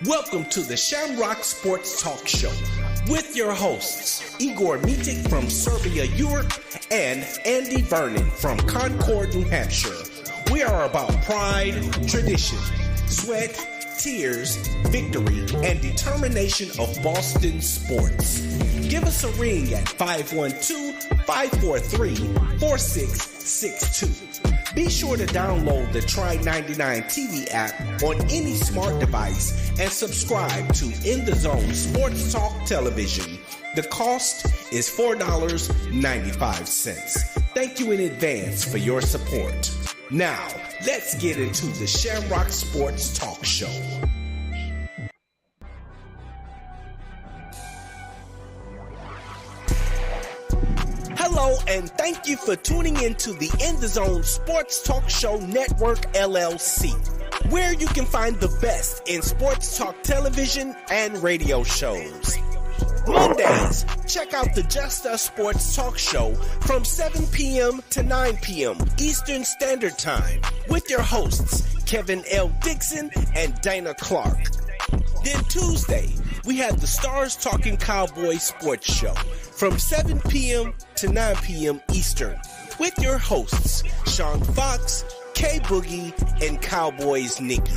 Welcome to the Shamrock Sports Talk Show with your hosts, Igor Mitic from Serbia, Europe, and Andy Vernon from Concord, New Hampshire. We are about pride, tradition, sweat, tears, victory, and determination of Boston sports. Give us a ring at 512-543-4662. Be sure to download the Try 99 TV app on any smart device and subscribe to In the Zone Sports Talk Television. The cost is $4.95. Thank you in advance for your support. Now, let's get into the Shamrock Sports Talk Show. Hello, and thank you for tuning in to the In the Zone Sports Talk Show Network, LLC, where you can find the best in sports talk television and radio shows. Mondays, check out the Just Us Sports Talk Show from 7 p.m. to 9 p.m. Eastern Standard Time with your hosts, Kevin L. Dixon and Dana Clark. Then Tuesday, we have the Stars Talking Cowboys Sports Show from 7 p.m. to 9 p.m. Eastern with your hosts, Sean Fox, K Boogie, and Cowboys Nikki.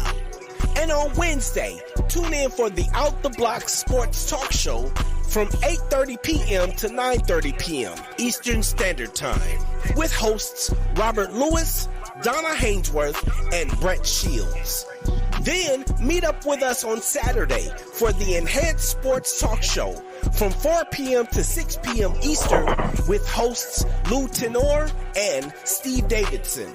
And on Wednesday, tune in for the Out the Block Sports Talk Show from 8:30 p.m. to 9:30 p.m. Eastern Standard Time with hosts Robert Lewis, Donna Hainsworth, and Brett Shields. Then meet up with us on Saturday for the Enhanced Sports Talk Show from 4 p.m. to 6 p.m. Eastern with hosts Lou Tenor and Steve Davidson.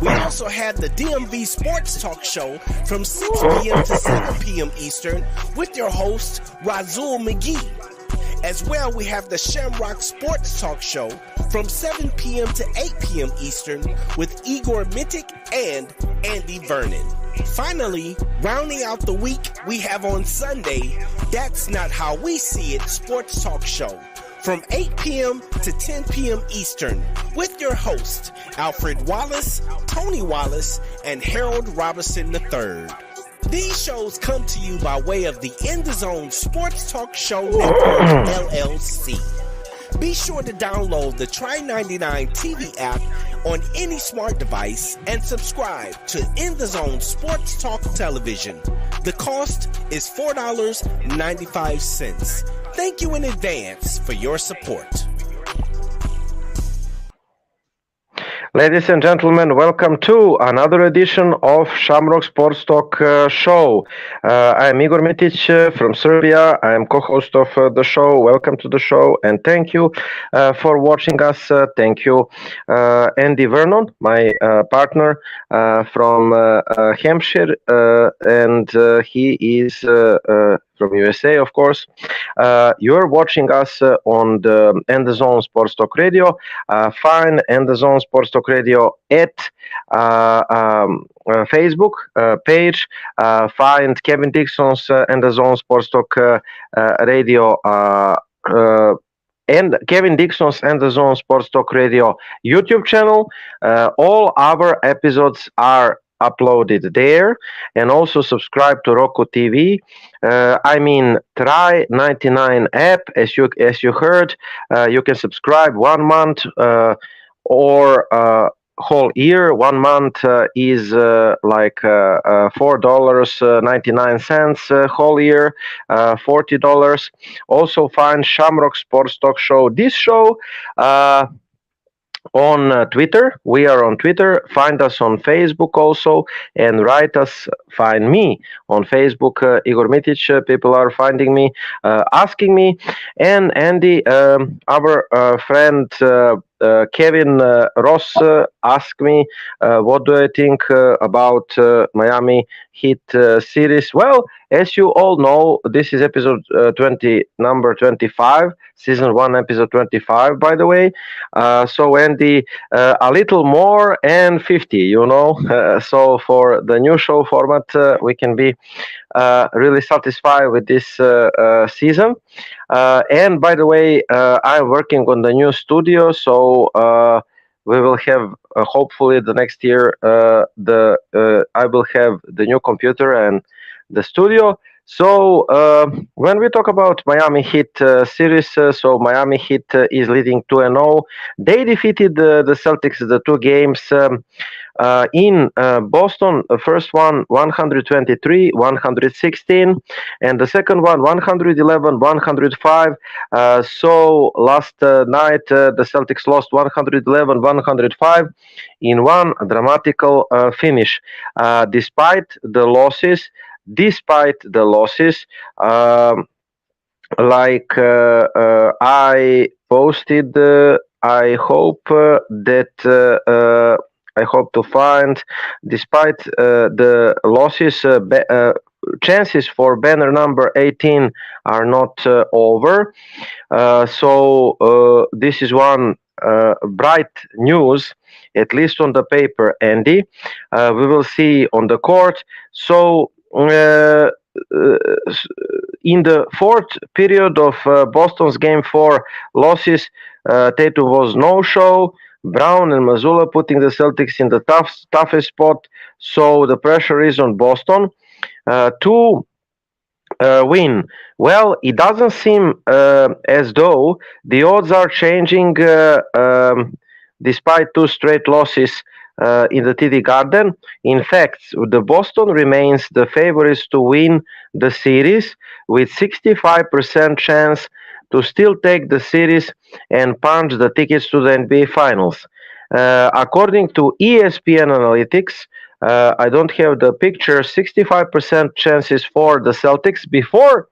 We also have the DMV Sports Talk Show from 6 p.m. to 7 p.m. Eastern with your host Razul McGee. As well, we have the Shamrock Sports Talk Show from 7 p.m. to 8 p.m. Eastern with Igor Mitic and Andy Vernon. Finally, rounding out the week, we have on Sunday, That's Not How We See It Sports Talk Show from 8 p.m. to 10 p.m. Eastern with your host, Alfred Wallace, Tony Wallace, and Harold Robinson III. These shows come to you by way of the In the Zone Sports Talk Show Network, LLC. Be sure to download the Try 99 TV app on any smart device and subscribe to In the Zone Sports Talk Television. The cost is $4.95. Thank you in advance for your support. Ladies and gentlemen, welcome to another edition of Shamrock Sports Talk Show. I'm Igor Mitic from Serbia. I am co-host of the show. Welcome to the show, and thank you for watching us. Thank you, Andy Vernon, my partner from Hampshire, and he is from USA, of course. You're watching us on the End the Zone Sports Talk Radio. Find End the Zone Sports Talk Radio at Facebook page. Find Kevin Dixon's End the Zone Sports Talk Radio and Kevin Dixon's End the Zone Sports Talk Radio YouTube channel. All our episodes are uploaded there, and also subscribe to Roku TV. Try 99 app, as you heard. You can subscribe 1 month or whole year. 1 month is like $4.99. Whole year, $40. Also find Shamrock Sports Talk Show. This show on Twitter. We are on Twitter. Find us on Facebook also, and write us. Find me on Facebook, Igor Mitic. People are finding me, asking me, and Andy, our friend Kevin Ross asked me, what do I think about Miami Heat series? Well, as you all know, this is episode number 25, season 1, episode 25, by the way. So, Andy, a little more and 50, you know. So for the new show format, we can be really satisfied with this season. And by the way, I'm working on the new studio, so we will have hopefully the next year I will have the new computer and the studio. So when we talk about Miami Heat series, so Miami Heat is leading 2-0. They defeated the Celtics the two games. In Boston, the first one 123, 116, and the second one 111, 105. So last night the Celtics lost 111, 105 in one dramatical finish. Despite the losses, um, I posted, I hope to find, despite the losses, chances for banner number 18 are not over. So this is one bright news, at least on the paper, Andy. We will see on the court. So in the fourth period of Boston's game 4 losses, Tatum was no-show. Brown and Mazzulla putting the Celtics in the toughest spot. So the pressure is on Boston to win. Well, it doesn't seem as though the odds are changing despite two straight losses in the TD Garden. In fact, the Boston remains the favorites to win the series with 65% chance to still take the series and punch the tickets to the NBA Finals. According to ESPN Analytics, I don't have the picture. 65% chances for the Celtics. Before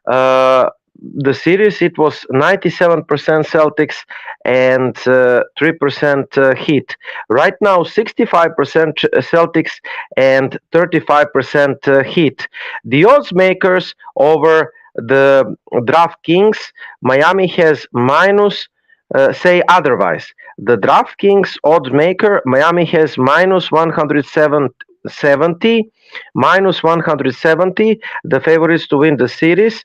uh, the series, it was 97% Celtics and 3% Heat. Right now, 65% Celtics and 35% Heat. The odds makers over the DraftKings, Miami has minus. Say otherwise. The DraftKings odds maker, Miami has minus 170, minus 170, the favorites to win the series,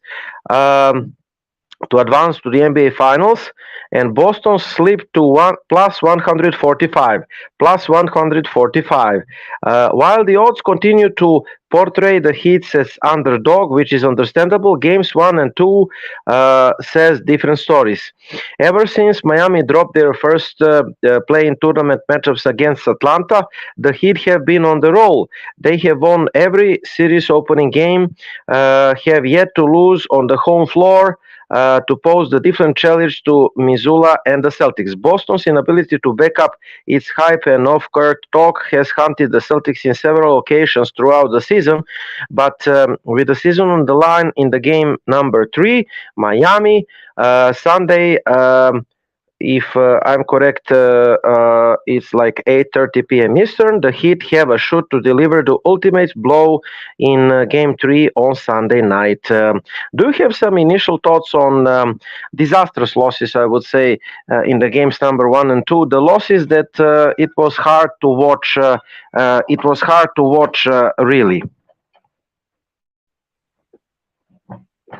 to advance to the NBA Finals, and Boston slipped to plus 145, plus 145. While the odds continue to portray the Heat as underdog, which is understandable, games 1 and 2 says different stories. Ever since Miami dropped their first play-in tournament matchups against Atlanta, the Heat have been on the roll. They have won every series opening game, have yet to lose on the home floor, to pose the different challenge to Missoula and the Celtics. Boston's inability to back up its hype and off-court talk has haunted the Celtics in several occasions throughout the season, but with the season on the line in the game number 3, Miami, Sunday, if I'm correct, it's like 8:30 p.m. Eastern. The Heat have a shot to deliver the ultimate blow in Game 3 on Sunday night. Do you have some initial thoughts on disastrous losses, I would say, in the games number 1 and 2? The losses that it was hard to watch. Really.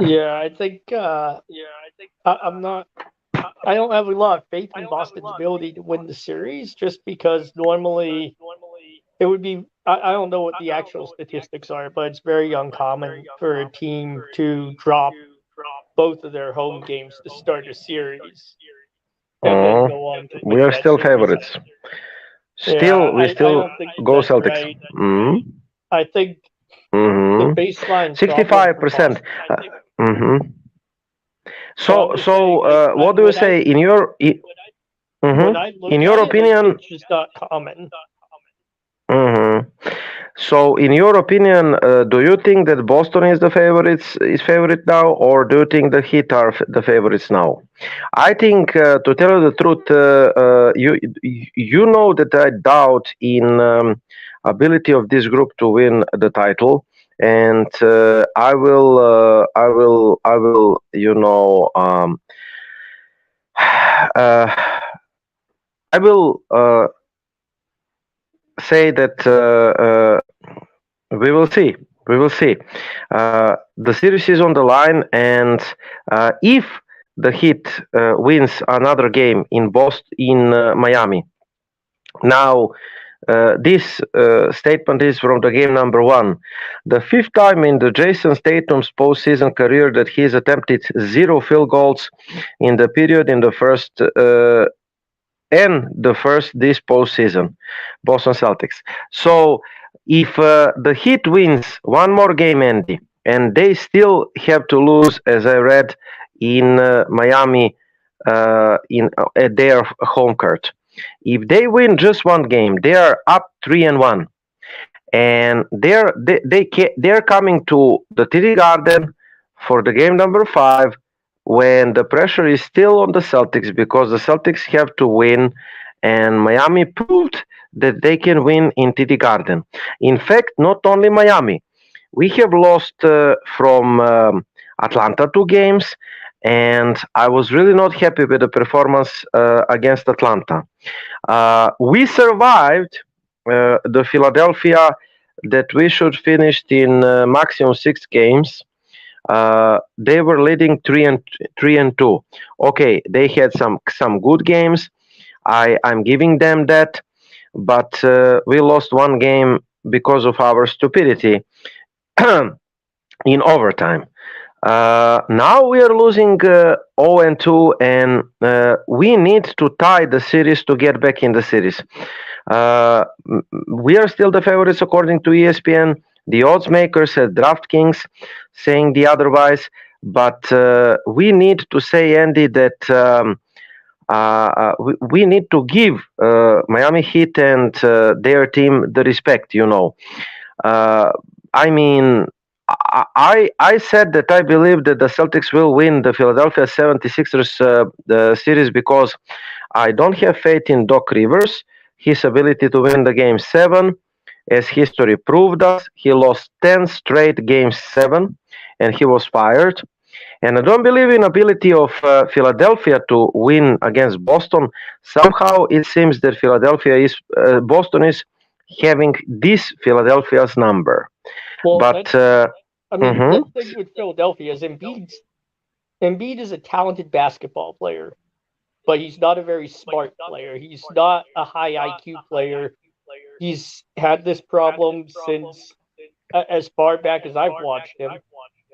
Yeah, I think I'm not. I don't have a lot of faith in Boston's ability to win the series, just because normally it would be. I don't know what the actual statistics are, but it's very uncommon for a team to drop both of their home games to start a series and then go on to We win are that still series. favorites. Yeah, We I still don't think go that's Celtics. right. Hmm. I think the Hmm. baseline problem for 65%. Boston. Hmm. So I'm just saying, What do you say in your? when I look In your at it, opinion? it's just not common. Hmm. So, in your opinion, do you think that Boston is the favorite now, or do you think the Heat are the favorites now? I think, to tell you the truth, you know that I doubt in ability of this group to win the title, and I will, uh, I will say that we will see. We will see. The series is on the line, and if the Heat wins another game in Miami, now This statement is from the game number 1. The 5th time in the Jason Tatum's postseason career that he's attempted 0 field goals in the period in the first and the first this postseason, Boston Celtics. So if the Heat wins one more game, Andy, and they still have to lose, as I read, in Miami in at their home court. If they win just one game, they are up 3-1, and they're coming to the TD Garden for the game number 5 when the pressure is still on the Celtics because the Celtics have to win, and Miami proved that they can win in TD Garden. In fact, not only Miami, we have lost from Atlanta 2 games, and I was really not happy with the performance against Atlanta. We survived the Philadelphia that we should finish in maximum 6 games. They were leading 3-2. Okay, they had some good games. I'm giving them that, but we lost one game because of our stupidity in overtime. Now we are losing 0-2, and we need to tie the series to get back in the series. We are still the favorites according to ESPN. The odds makers at DraftKings saying the otherwise, but we need to say, Andy, that we need to give Miami Heat and their team the respect. I mean, I said that I believe that the Celtics will win the Philadelphia 76ers the series because I don't have faith in Doc Rivers, his ability to win the game 7. As history proved us, he lost 10 straight games 7, and he was fired. And I don't believe in ability of Philadelphia to win against Boston. Somehow it seems that Boston is having this Philadelphia's number. Well, but the thing with Philadelphia is Embiid is a talented basketball player, but he's not a very smart player. He's not a high IQ player. He's had this problem since as far back as I've watched him.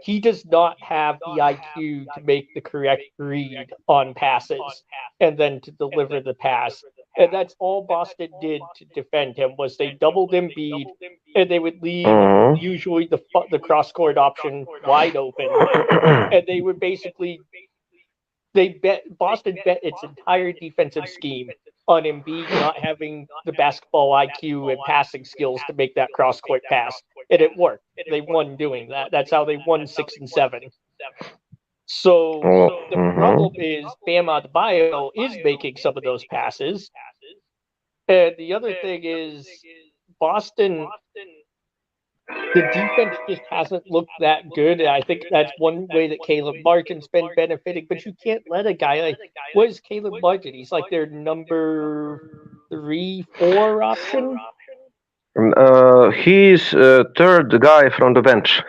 He does not have the IQ to make the correct read on passes and then to deliver the pass. And that's all Boston did to defend him was they doubled Embiid and they would leave usually the cross-court option wide open. And they would basically Boston bet its entire defensive scheme on Embiid not having the basketball IQ and passing skills to make that cross-court pass. And it worked. They won doing that. That's how they won 6 and 7. So the problem is Bam Adebayo is making some of those passes. And the other thing is Boston, the defense just hasn't looked that good. And I think that's one way that Caleb Martin's been benefiting. But you can't let a guy like, what is Caleb Martin? He's like their number 3, 4 option. He's third guy from the bench.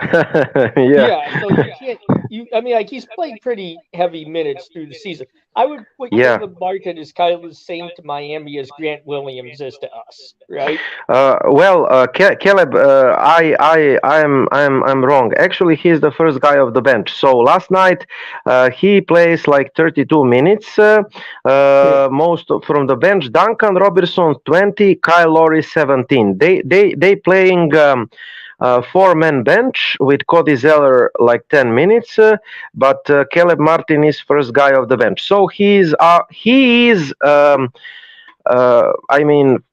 Yeah, so you can't. He's played pretty heavy minutes through the season. I would put Caleb Martin as kind of the same to Miami as Grant Williams is to us, right? Caleb, I'm wrong. Actually, he's the first guy of the bench. So last night, he plays like 32 minutes. Most from the bench. Duncan Robinson 20, Kyle Lowry 17. They playing 4-man bench with Cody Zeller like 10 minutes, but Caleb Martin is first guy of the bench. So he is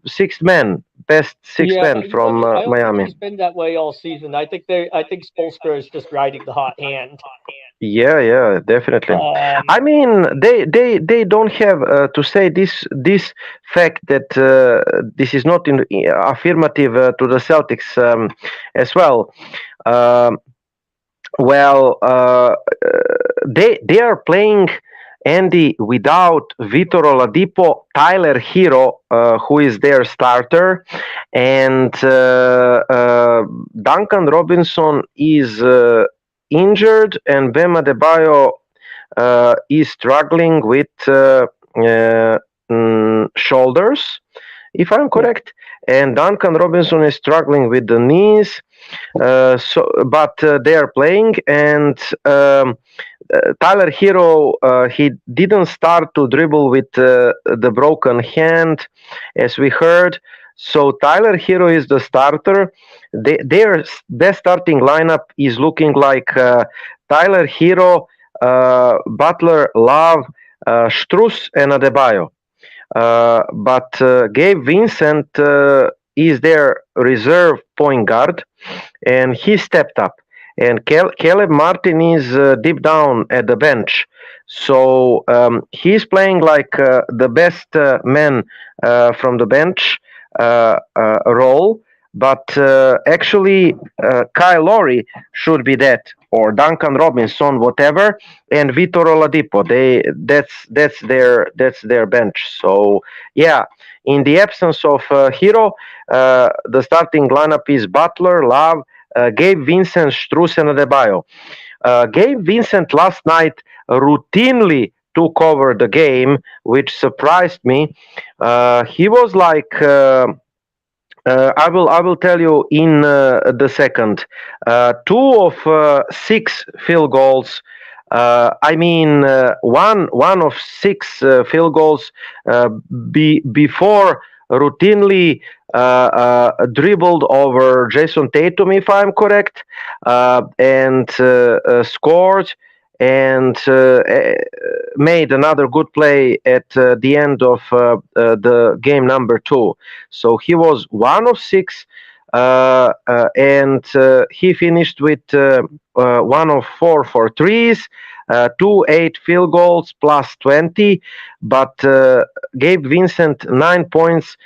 sixth man, best sixth man from Miami. He's been that way all season. I think Spoelstra is just riding the hot hand. Yeah, definitely. They don't have to say this fact that this is not affirmative to the Celtics as well. They are playing, Andy, without Vitor Oladipo, Tyler Hero, who is their starter, and Duncan Robinson is injured, and Bam Adebayo is struggling with shoulders, if I'm Yeah. correct. And Duncan Robinson is struggling with the knees, but they are playing. And Tyler Hero, he didn't start to dribble with the broken hand, as we heard. So Tyler Hero is the starter. Their best starting lineup is looking like Tyler Hero, Butler, Love, Strus, and Adebayo. But Gabe Vincent is their reserve point guard, and he stepped up. And Caleb Martin is deep down at the bench. So he's playing like the best man from the bench role. But actually, Kyle Lowry should be that, or Duncan Robinson, whatever, and Vitor Oladipo. That's their bench. So yeah, in the absence of Hero, the starting lineup is Butler, Love, Gabe Vincent, Strus, and Adebayo. Gabe Vincent last night routinely took over the game, which surprised me. He was like. I will tell you in the second. Two of six field goals. One of six field goals before routinely dribbled over Jason Tatum, if I'm correct, and scored and made another good play at the end of the game number 2. So he was one of six, and he finished with one of four for threes, 8 field goals plus 20. But Gabe Vincent 9 points,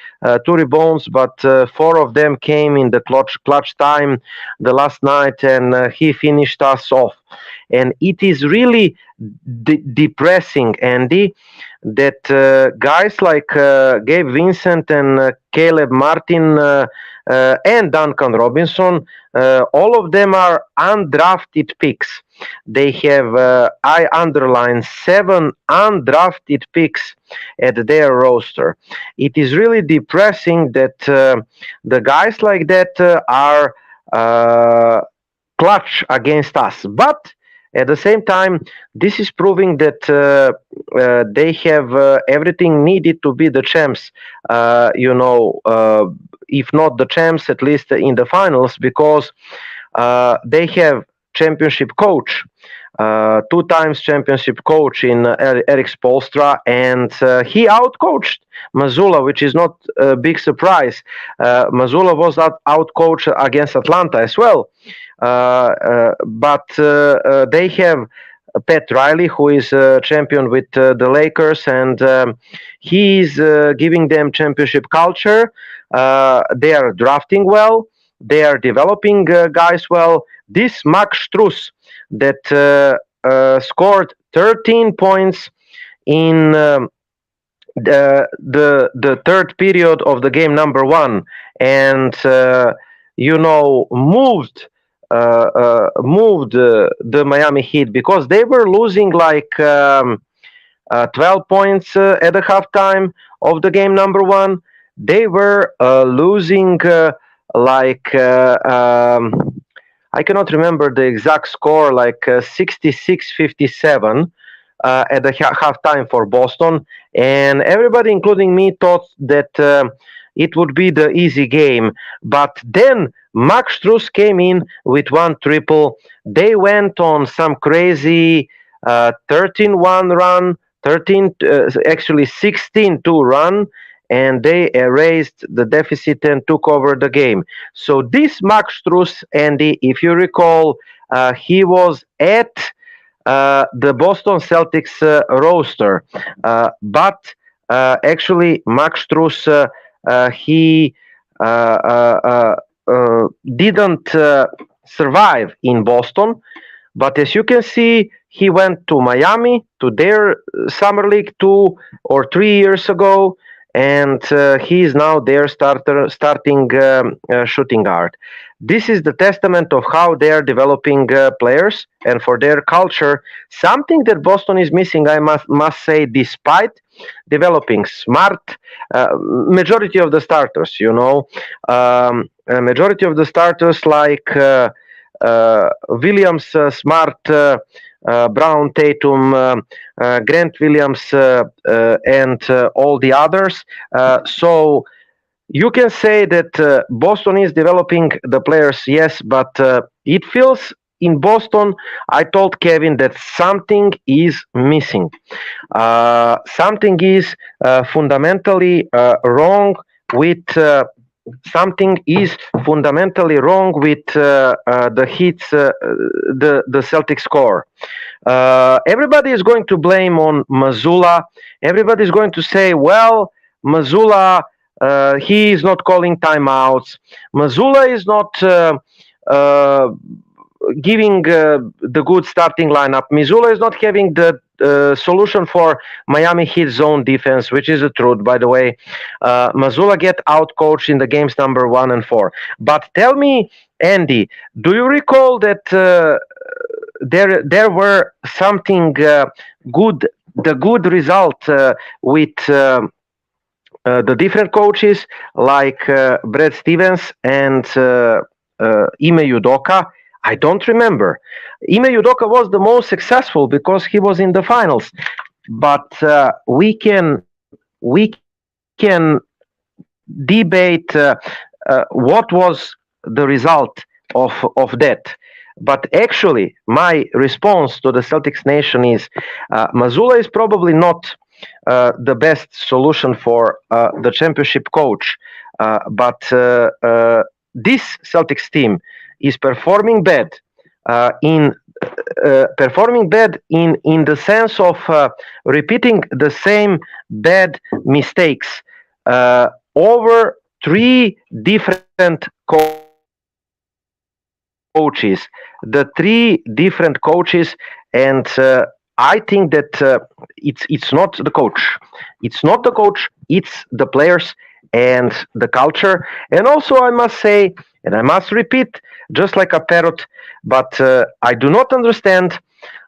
2 rebounds, but 4 of them came in the clutch time the last night, and he finished us off. And it is really depressing, Andy, that guys like Gabe Vincent and Caleb Martin and Duncan Robinson, all of them are undrafted picks. They have, I underline, 7 undrafted picks at their roster. It is really depressing that the guys like that are clutch against us. But at the same time, this is proving that they have everything needed to be the champs. If not the champs, at least in the finals, because they have championship coach, 2 times championship coach in Eric Spoelstra, and he outcoached Mazzulla, which is not a big surprise. Mazzulla was outcoached against Atlanta as well. But they have Pat Riley, who is champion with the Lakers, and he is giving them championship culture. They are drafting well. They are developing guys well. This Max Strus that scored 13 points in the third period of the game number 1, and moved the Miami Heat, because they were losing like 12 points at the halftime of the game number 1. They were losing I cannot remember the exact score, like 66-57 at the halftime for Boston. And everybody, including me, thought that it would be the easy game. But then Max Strus came in with 1 triple. They went on some crazy 13-1 run, 16-2 run, and they erased the deficit and took over the game. So this Max Strus, Andy, if you recall, he was at the Boston Celtics roster, but actually Max Strus, he didn't survive in Boston. But as you can see, he went to Miami, to their summer league 2 or 3 years ago, and he is now their starting shooting guard. This is the testament of how they are developing players and for their culture. Something that Boston is missing, I must say, despite developing smart majority of the starters. A majority of the starters like Williams, Smart. Brown, Tatum, Grant Williams, and all the others. So you can say that Boston is developing the players, yes, but it feels in Boston, I told Kevin that something is missing. Something is fundamentally wrong with. Something is fundamentally wrong with the Heat's the Celtics core. Everybody is going to blame on Mazzulla. Everybody is going to say, well, Mazzulla, he is not calling timeouts. Mazzulla is not uh, giving the good starting lineup. Mazzulla is not having the solution for Miami Heat zone defense, which is the truth, by the way. Mazzulla get out coached in the games number 1 and 4. But tell me, Andy, do you recall that there were something good, the good result with the different coaches like Brad Stevens and Ime Udoka? I don't remember. Ime Udoka was the most successful because he was in the finals. But we can debate what was the result of that. But actually, my response to the Celtics Nation is Mazzulla is probably not the best solution for the championship coach. But this Celtics team is performing bad in the sense of repeating the same bad mistakes over 3 different coaches, the 3 different coaches, and I think that it's not the coach. It's not the coach. It's the players and the culture. And also, I must say, and I must repeat, just like a parrot, but I do not understand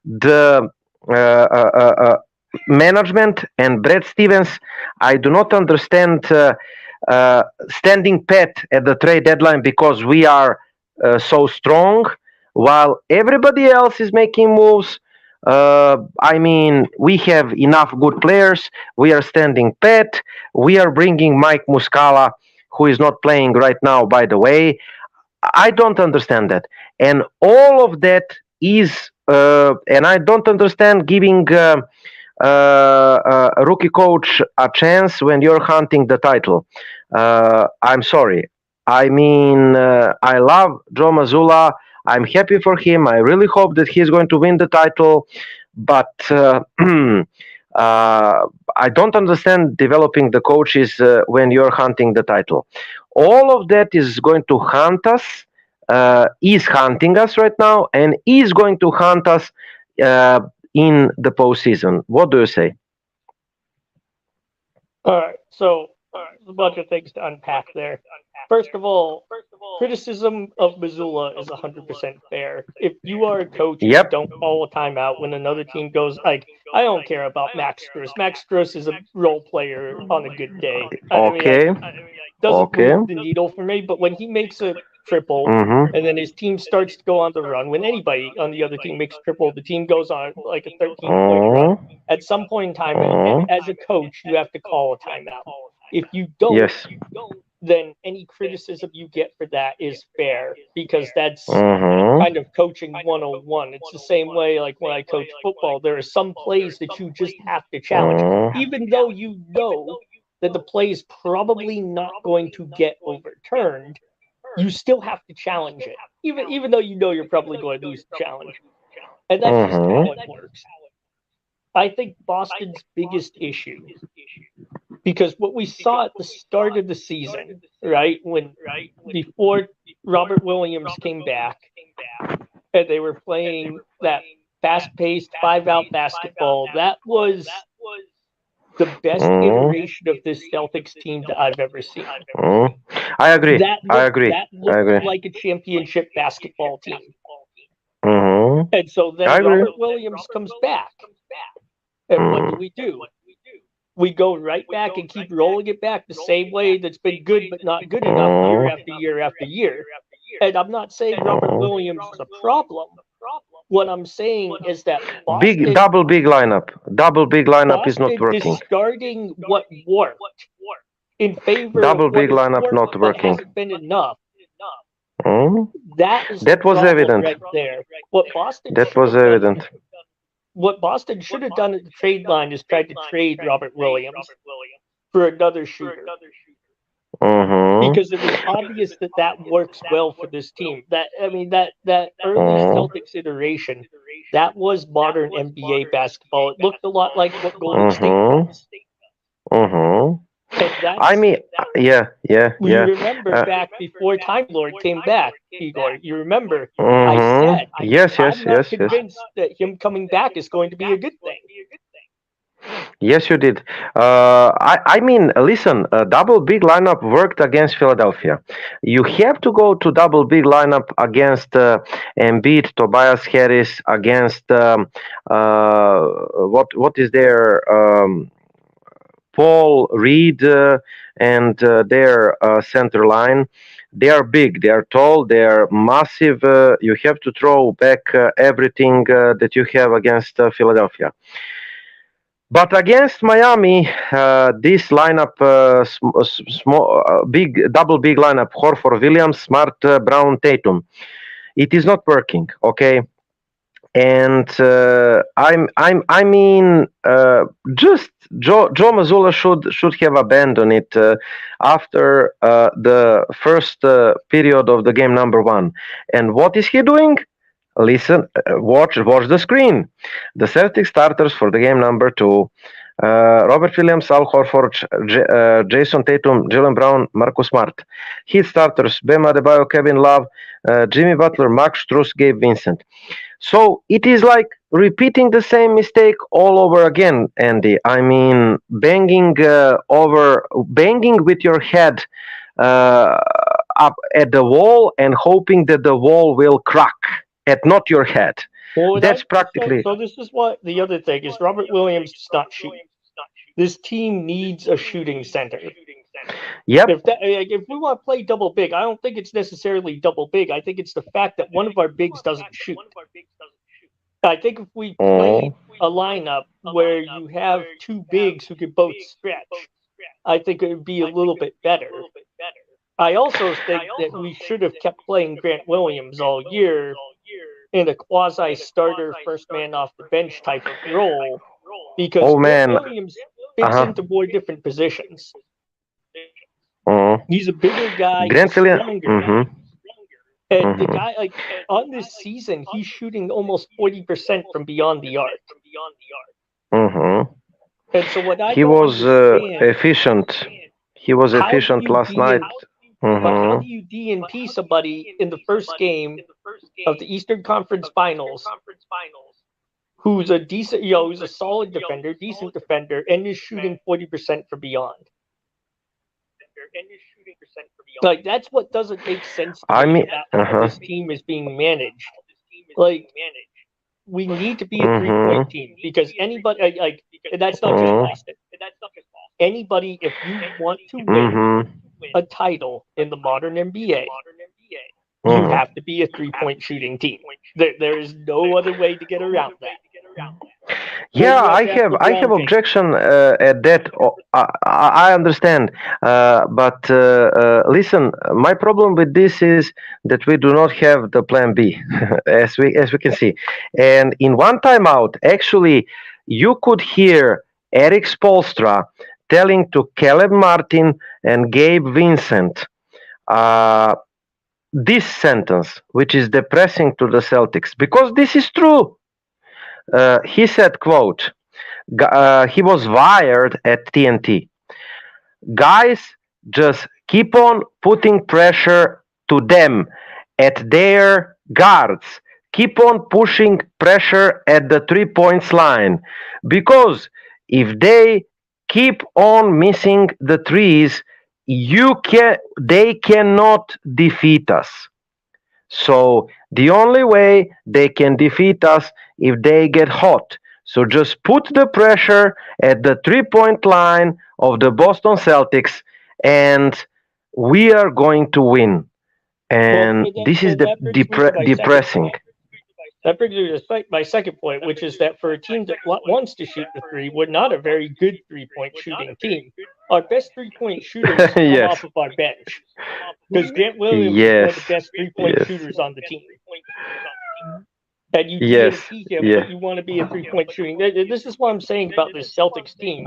the management and Brad Stevens. I do not understand standing pat at the trade deadline because we are so strong, while everybody else is making moves. I mean, we have enough good players. We are standing pat. We are bringing Mike Muscala, who is not playing right now, by the way. I don't understand that. And all of that is, and I don't understand giving a rookie coach a chance when you're hunting the title. I'm sorry. I mean, I love Joe Mazzulla. I'm happy for him. I really hope that he's going to win the title. But I don't understand developing the coaches when you're hunting the title. All of that is going to hunt us, is hunting us right now, and is going to hunt us in the postseason. What do you say? All right, so there's a bunch of things to unpack there. First of all, criticism of Mazzulla is 100% fair. If you are a coach and you don't call a timeout when another team goes, like, I don't care about Max Strus. Max Strus is a role player on a good day. Doesn't move the needle for me, but when he makes a triple and then his team starts to go on the run, when anybody on the other team makes a triple, the team goes on like a 13-point run. At some point in time, and as a coach, you have to call a timeout. If you don't, then any criticism you get for that is fair, because that's kind of coaching 101. It's the same way like when I coach football, there are some plays that you just have to challenge. Even though you know that the play is probably not going to get overturned, you still have to challenge it. Even though you know you're probably going to lose the challenge. And that's just how it works. I think Boston's biggest issue, because what we saw at the start of the season, right, before Robert Williams came back, and they were playing that fast-paced 5-out basketball, that was the best iteration of this Celtics team that I've ever seen. I agree. That looked like a championship basketball team. And so then Robert Williams comes back. And what do? We go right back and keep rolling it back the same way that's been good but not good enough year after year after year. And I'm not saying Robert Williams is a problem. What I'm saying is that Boston, double big lineup is not working. Discarding what worked in favor double of big lineup not working. Hasn't been enough. That was evident right there. What Boston should have done at the trade line is tried to trade Robert Williams for another shooter. Because it was obvious that works well for this team. That early Celtics iteration, that was modern NBA basketball. It looked a lot like what Golden State does. You remember back before Time Lord came back, Igor. You remember I said, I'm not convinced that him coming back is going to be a good thing. Yes, you did. Listen, double big lineup worked against Philadelphia. You have to go to double big lineup against Embiid, Tobias Harris, against what is there? Paul Reed and their center line. They are big, they are tall, they are massive. You have to throw back everything that you have against Philadelphia. But against Miami, this lineup, double big lineup, Horford, Williams, Smart, Brown, Tatum, it is not working. Okay. And just Joe Mazzulla should have abandoned it after the first period of the game number 1. And what is he doing? Listen, watch the screen. The Celtic starters for the game number 2. Robert Williams, Al Horford, Jason Tatum, Jaylen Brown, Marcus Smart. Heat starters: Bam Adebayo, Kevin Love, Jimmy Butler, Max Strus, Gabe Vincent. So it is like repeating the same mistake all over again, Andy. I mean, banging with your head up at the wall and hoping that the wall will crack at not your head. Well, that's practically. So this is what the other thing is. Robert Williams does not shoot. This team needs a shooting center. Yep. If we want to play double big, I don't think it's necessarily double big. I think it's the fact that one of our bigs doesn't shoot. I think if we play a lineup where you have two bigs who can both stretch, I think it would be a little bit better. I also think that we should have kept playing Grant Williams all year in a quasi-starter, first man off the bench type of role, because Grant Williams fits into more different positions. He's a bigger guy, Grant Williams. And the guy, like, on this season, he's shooting almost 40% from beyond the arc. And so what he was efficient. He was efficient last night. But how do you DNP somebody in the first game of the Eastern Conference Finals who's a decent, who's a solid defender, decent defender, and is shooting 40% from beyond? Like, that's what doesn't make sense to me about how this team is being managed. Like, we need to be a 3-point team, because anybody, and that's not just Boston. Anybody, if you want to win a title in the modern NBA, you have to be a 3-point shooting team. There is no other way to get around that. Yeah, I have objection at that. I understand, but listen. My problem with this is that we do not have the plan B, as we can see. And in one timeout, actually, you could hear Eric Spoelstra telling to Caleb Martin and Gabe Vincent this sentence, which is depressing to the Celtics, because this is true. He said, quote, he was wired at TNT. Guys, just keep on putting pressure to them at their guards. Keep on pushing pressure at the 3-point line. Because if they keep on missing the threes, they cannot defeat us. So the only way they can defeat us if they get hot. So just put the pressure at the 3-point line of the Boston Celtics, and we are going to win. And this is depressing. That brings me to my second point, which is that for a team that wants to shoot the three, we're not a very good 3-point shooting team. Our best 3-point shooters come Yes. off of our bench. Because Grant Williams is one of the best 3-point shooters on the team. And you DNP him, but you want to be a 3-point shooting. This is what I'm saying about this Celtics team.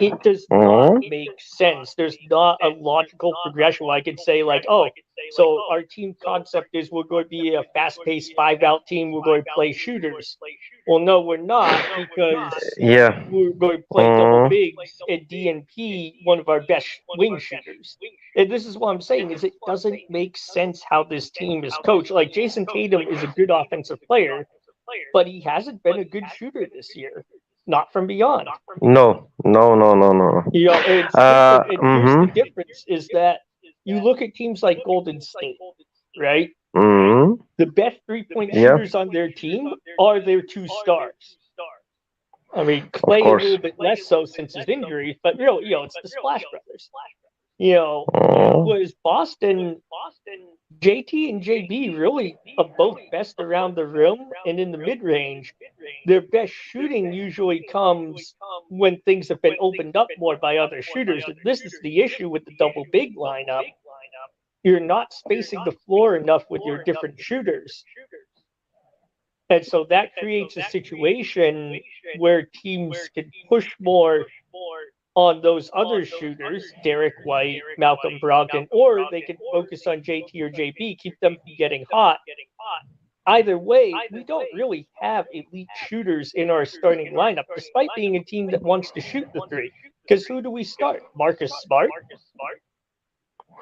It does not make sense. There's not a logical progression where I could say, like, oh, so our team concept is we're going to be a fast-paced 5-out team. We're going to play shooters. Well, no, we're not, because we're going to play double bigs and DNP one of our best wing shooters. And this is what I'm saying, is it doesn't make sense how this team is coached. Like, Jason Tatum is a good offensive player, but he hasn't been a good shooter this year. Not from beyond. No. You know, here's the difference is that you look at teams like Golden State, right? The best 3-point shooters on their team are their 2 stars. I mean, Clay a little bit less so since his injury, but you know, it's the Splash Brothers. You know, was Boston, JT and JB really are both best around the rim and in the mid-range. Their best shooting usually comes when things have been opened up more by other shooters. And this is the issue with the double big lineup. You're not spacing the floor enough with your different shooters. And so that creates a situation where teams can push more on those other shooters, Derek White, Malcolm Brogdon, or they can focus on JT or JB, keep them from getting hot. Either way, we don't really have elite shooters in our starting lineup, despite being a team that wants to shoot the three. Because who do we start? Marcus Smart?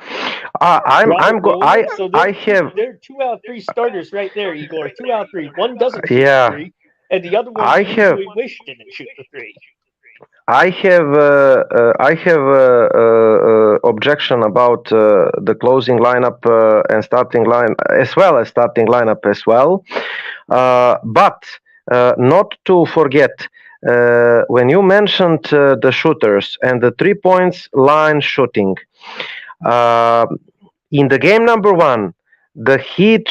There are 2 out of 3 starters right there, Igor. 2 out of 3. One doesn't shoot the three, and the other one usually wish didn't shoot the three. I have objection about the closing lineup and starting line, as well as starting lineup as well. But not to forget, when you mentioned the shooters and the 3 points line shooting, in the game number 1, the Heat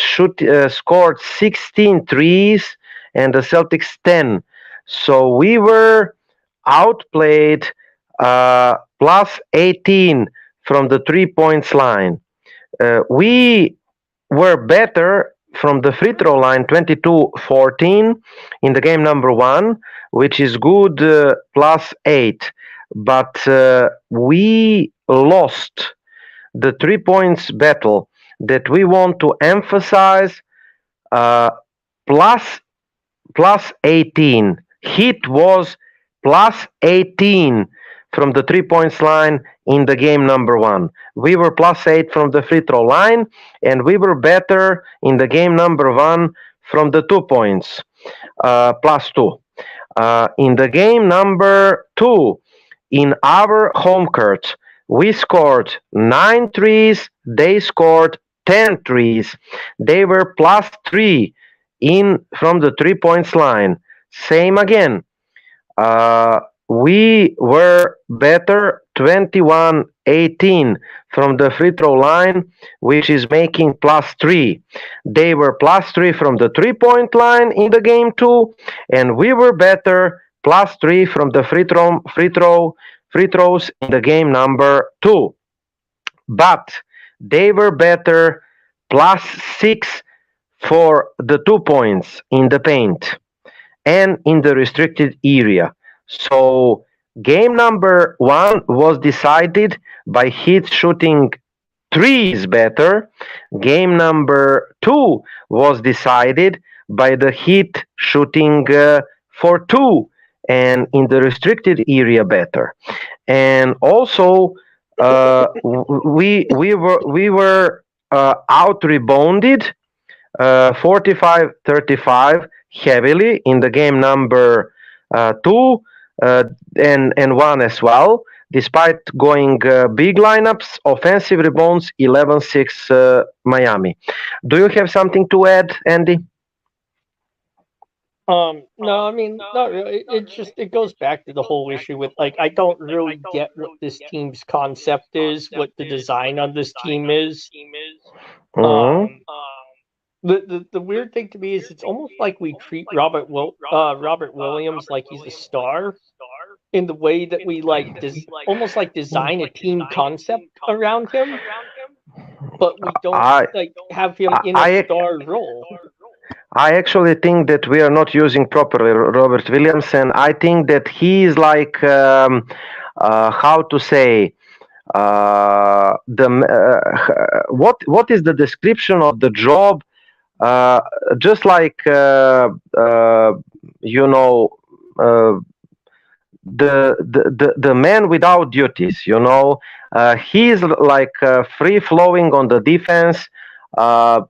scored 16 threes and the Celtics 10. So we were outplayed plus 18 from the 3 points line. We were better from the free throw line, 22-14 in the game number 1, which is good, plus 8. But we lost the 3 points battle that we want to emphasize, plus 18. Heat was plus 18 from the 3 points line in the game number 1. We were plus 8 from the free throw line, and we were better in the game number 1 from the 2 points, plus 2. In the game number 2, in our home court, we scored 9 threes, they scored 10 threes. They were plus 3 from the 3 points line. Same again. We were better 21-18 from the free throw line, which is making plus 3. They were plus 3 from the 3 point line in the game 2, and we were better plus 3 from the free throws in the game number 2. But they were better plus 6 for the 2 points in the paint and in the restricted area. So game number 1 was decided by Heat shooting threes better. Game number 2 was decided by the Heat shooting for 2 and in the restricted area better. And also we were out rebounded 45-35 heavily in the game number 2. uh, and won as well. Despite going big lineups, offensive rebounds 11-6 Miami. Do you have something to add, Andy? No, I mean, not really. It goes back to the whole issue with like I don't really get what this team's concept is, what the design on this team is. Mhm. Um, the weird thing to me is it's almost like we treat Robert Williams like he's a star in the way that we like almost like design a team concept around him, but we don't I, like have him in a I, star role. I actually think that we are not using properly Robert Williams, and I think that he is like how to say the what is the description of the job? Uh, just like you know. Uh, the man without duties, he's like free flowing on the defense,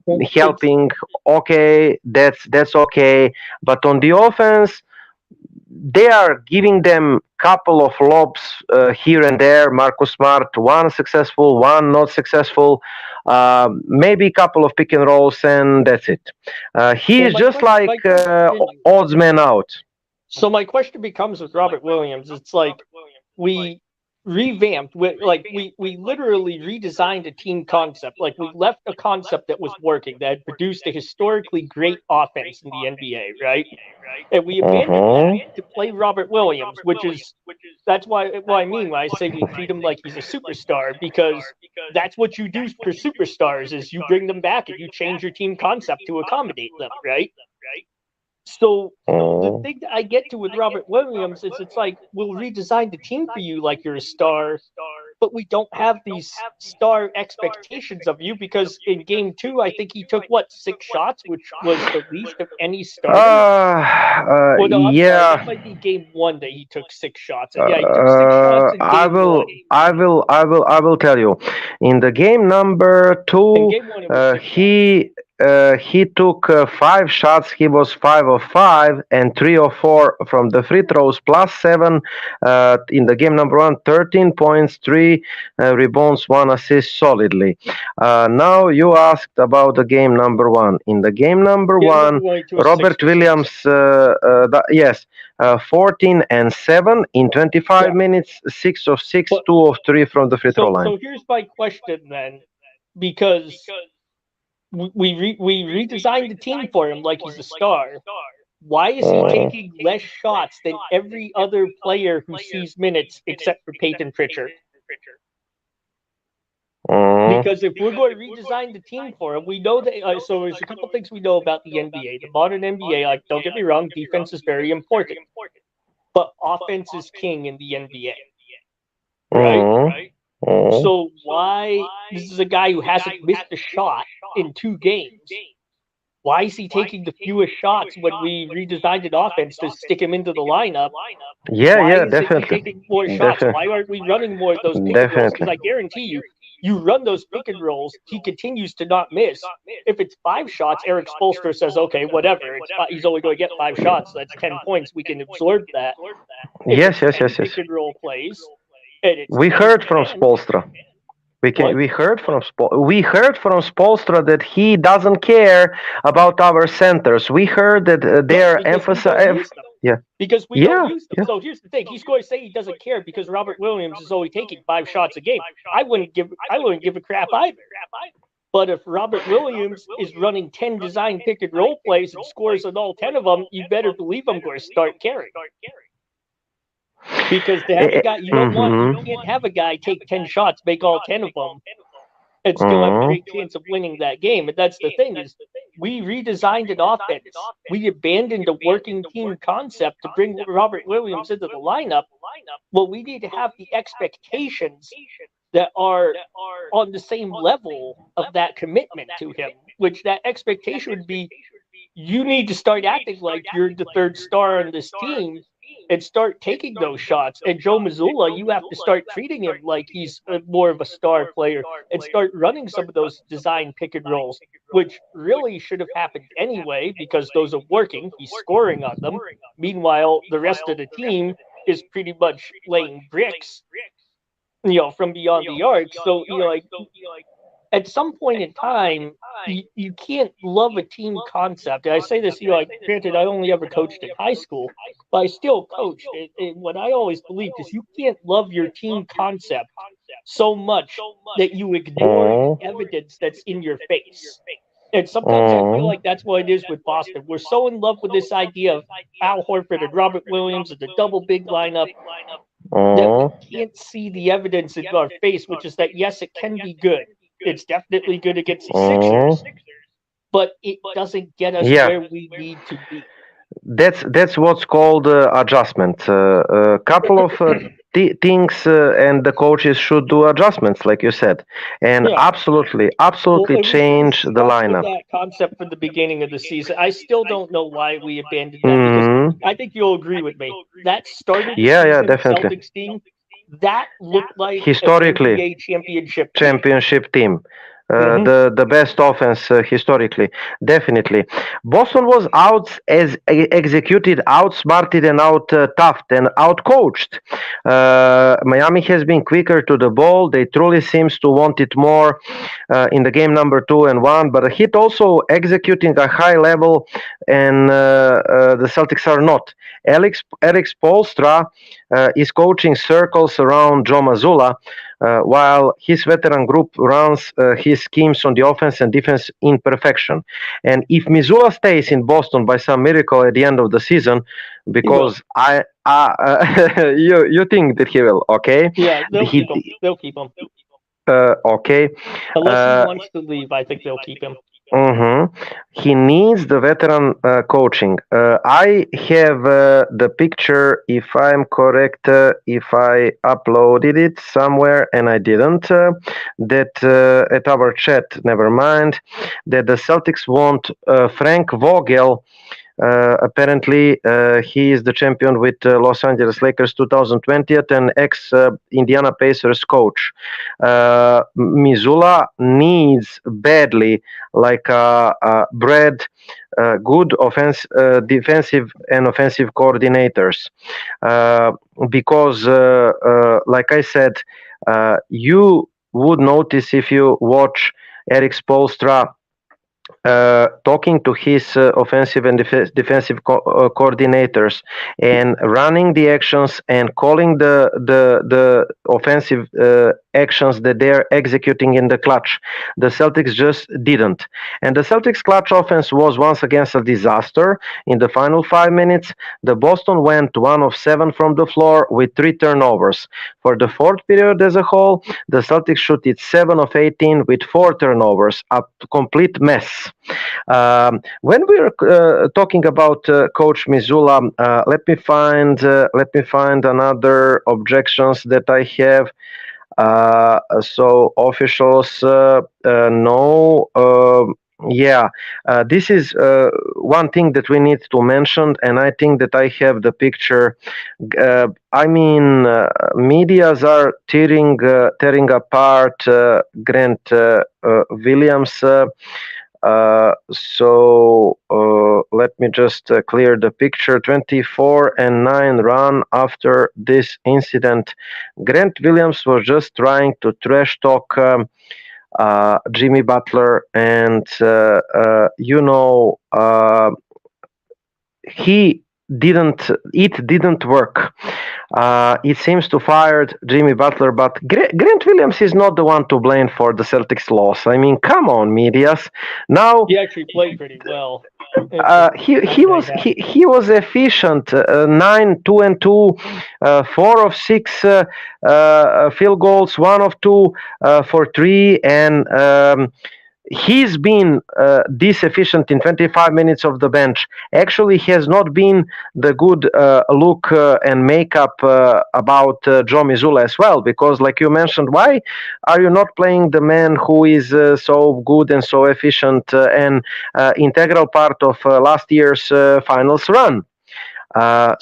Well, helping. Okay, that's okay, but on the offense they are giving them couple of lobs here and there. Marcus Smart, one successful, one not successful, maybe a couple of pick and rolls, and that's it. He well, is just my like question odds man out. So my question becomes with Robert Williams, it's like we revamped we literally redesigned a team concept. Like we left a concept that was working that had produced a historically great offense in the NBA, right? And we abandoned that Mhm. to play Robert Williams, which is that's why I mean when I say we treat him like he's a superstar, because that's what you do for superstars is you bring them back and you change your team concept to accommodate them, right? So the Mhm. thing that I get to with Robert Williams is it's like we'll redesign the team for you like you're a star, but we don't have these star expectations of you because in game two, I think he took what 6 shots, which was the least of any starter. Well, no, I'm sorry, Yeah. that might be game one that he took 6 shots. Yeah, he took 6 shots in I game one. will, I will tell you. In the game number In two, game one, it was 6 shots. he took 5 shots. He was 5 of 5 and 3 of 4 from the free throws, plus 7. In the game number one, 13 points, 3 rebounds, 1 assist, solidly. Now you asked about the game number one. In the game number Game one, number one, he took six Robert for six. Williams, yes, 14 and 7 in 25 Yeah, minutes, 6 of 6, but 2 of 3 from the free throw line. so here's my question then, because we redesigned the team for him like he's a star. Why is he Mm, taking less shots than every other player who sees minutes except for Peyton Pritchard? mm, Because if we're going to redesign the team for him, we know that. So there's a couple things we know about the NBA, the modern NBA. Like, don't get me wrong, defense is very important, but offense is king in the NBA, right? mm, mm. So why this is a guy who hasn't missed a shot in 2 games? Why is he taking the fewest shots when we redesigned an offense to stick him into the lineup? Yeah, Why yeah, isn't he definitely. taking more shots? Why aren't we running more of those pick and rolls? Because Definitely. I guarantee you, you run those pick and rolls, he continues to not miss. If it's 5 shots, Eric Spolstra says, okay, whatever. He's only going to get 5 shots. So that's 10 points. We can absorb that. If Yes, it's yes, 10 yes, pick yes. and roll plays and it's We 10 heard from 10, Spolstra. what? We heard from Spolstra that he doesn't care about our centers. We heard that No, they're because we don't emphasizing. use them. Yeah, Because we don't yeah, use them. yeah. So here's the thing: he's going to say he doesn't care because Robert Williams is only taking 5 shots a game. I wouldn't give a crap either. But if Robert Williams is running 10 design pick and roll plays and scores on all 10 of them, you better believe I'm going to start caring. Because to have a guy, you Mm-hmm. can't have a guy take 10 shots, make all 10 of them, and still have a Mm-hmm. great chance of winning that game. And that's the thing is we redesigned an offense. We abandoned a working team concept to bring Robert Williams into the lineup. Well, we need to have the expectations that are on the same level of that commitment to him, which that expectation would be you need to start acting like you're the third star on this team and start taking those shots. And Joe Mazzulla, you have to start treating him like he's more of a star player and start running some of those design pick and rolls, which really should have happened anyway because those are working. He's scoring on them. Meanwhile, the rest of the team is pretty much laying bricks, from beyond the arc. So, like at some point in time, you can't love a team concept. And I say this, like, granted, I only ever coached in high school, but I still coached. And what I always believed is you can't love your team concept so much that you ignore the Mm, evidence that's in your face. And sometimes I feel mm, like that's what it is with Boston. We're so in love with this idea of Al Horford and Robert Williams and the double big lineup that we mm. can't see the evidence in our face, which is that yes, it can be good. It's definitely good against the Mm. Sixers, but it doesn't get us Yeah, where we need to be. that's what's called adjustment. A couple of things, and the coaches should do adjustments, like you said, and Yeah. Well, absolutely and we change the stuck with lineup. that concept from the beginning of the season. I still don't know why we abandoned that because Hmm. I think you'll agree with me. That start of the Yeah, season definitely. Celtics team, that looked like an Historically, NBA championship team. championship team. Hmm. The best offense historically, definitely. Boston was executed, outsmarted, and out toughed and out coached. Miami has been quicker to the ball. They truly seems to want it more in the game number 2 and 1. But Heat also executing a high level, and the Celtics are not. Eric Spoelstra is coaching circles around Joe Mazzulla, while his veteran group runs his schemes on the offense and defense in perfection. And if Missoula stays in Boston by some miracle at the end of the season, He will. because you think that he will, okay? Yeah, they'll He keep him. They'll keep him. okay. Unless he Uh, wants to leave, I think they'll keep him. mhm. He needs the veteran coaching. I have the picture, if I'm correct, if I uploaded it somewhere and I didn't, that at our chat, never mind, that the Celtics want Frank Vogel. Apparently, he is the champion with Los Angeles Lakers 2020 and ex Indiana Pacers coach. Missoula needs badly, like Brad, good defensive and offensive coordinators, uh, because, like I said, you would notice if you watch Eric Spoelstra talking to his offensive and defensive coordinators and running the actions and calling the offensive actions that they're executing in the clutch. The Celtics just didn't. And the Celtics clutch offense was once again a disaster. In the final 5 minutes, the Boston went 1 of 7 from the floor with 3 turnovers. For the fourth period as a whole, the Celtics shot it 7 of 18 with 4 turnovers, a complete mess. When we're talking about Coach Missoula, let me find another objections that I have. So officials know. Yeah, this is one thing that we need to mention, and I think that I have the picture. I mean, medias are tearing apart Grant Williams. Let me just clear the picture. 24-9 run after this incident. Grant Williams was just trying to trash talk Jimmy Butler, and he didn't. It didn't work. It seems to fired Jimmy Butler, but Grant Williams is not the one to blame for the Celtics loss. I mean, come on, medias. Now He actually played pretty well. he was efficient. 9, 2 and 2, 4 of 6 field goals, 1 of 2 for 3, and he's been this efficient in 25 minutes of the bench. Actually, has not been the good look and makeup about Joe Missoula as well, because like you mentioned, why are you not playing the man who is so good and so efficient and integral part of last year's finals run?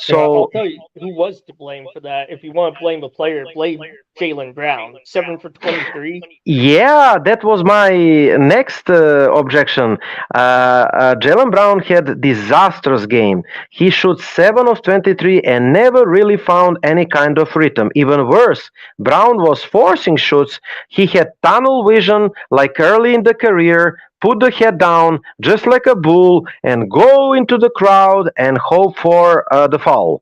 Yeah, So I'll tell you who was to blame for that. If you want to blame a player, blame Jaylen Brown, 7 for 23. Yeah, that was my next objection. Jalen Brown had disastrous game. He shot 7 of 23 and never really found any kind of rhythm. Even worse, Brown was forcing shots. He had tunnel vision like early in the career. Put the head down just like a bull and go into the crowd and hope for the foul.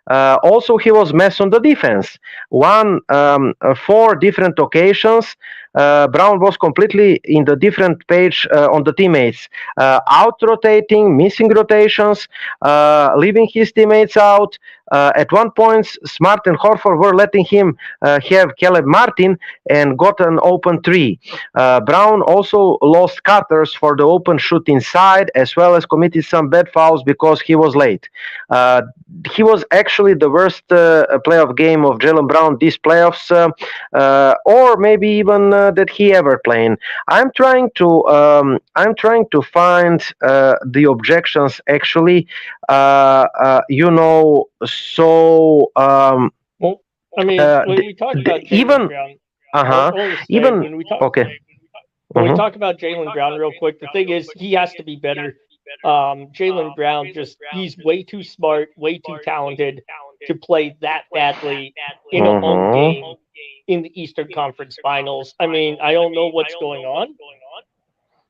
Also, he was mess on the defense. 4 different occasions, Brown was completely in the different page on the teammates, out rotating, missing rotations, leaving his teammates out. At one point, Smart and Horford were letting him have Caleb Martin and got an open three. Brown also lost cutters for the open shoot inside, as well as committed some bad fouls because he was late. He was actually the worst playoff game of Jaylen Brown these playoffs, or maybe even that he ever played. I'm trying to find the objections actually. So Well, I mean, when we talk about even Jaylen Brown, uh-huh I want to say, even when we talk okay. when we Mhm. talk about Jaylen Brown real quick, the thing is he has to be better. Jaylen Brown he's way too smart, way too talented to play that badly in a home Mhm. game in the Eastern Conference Finals. I mean, I don't know what's going on.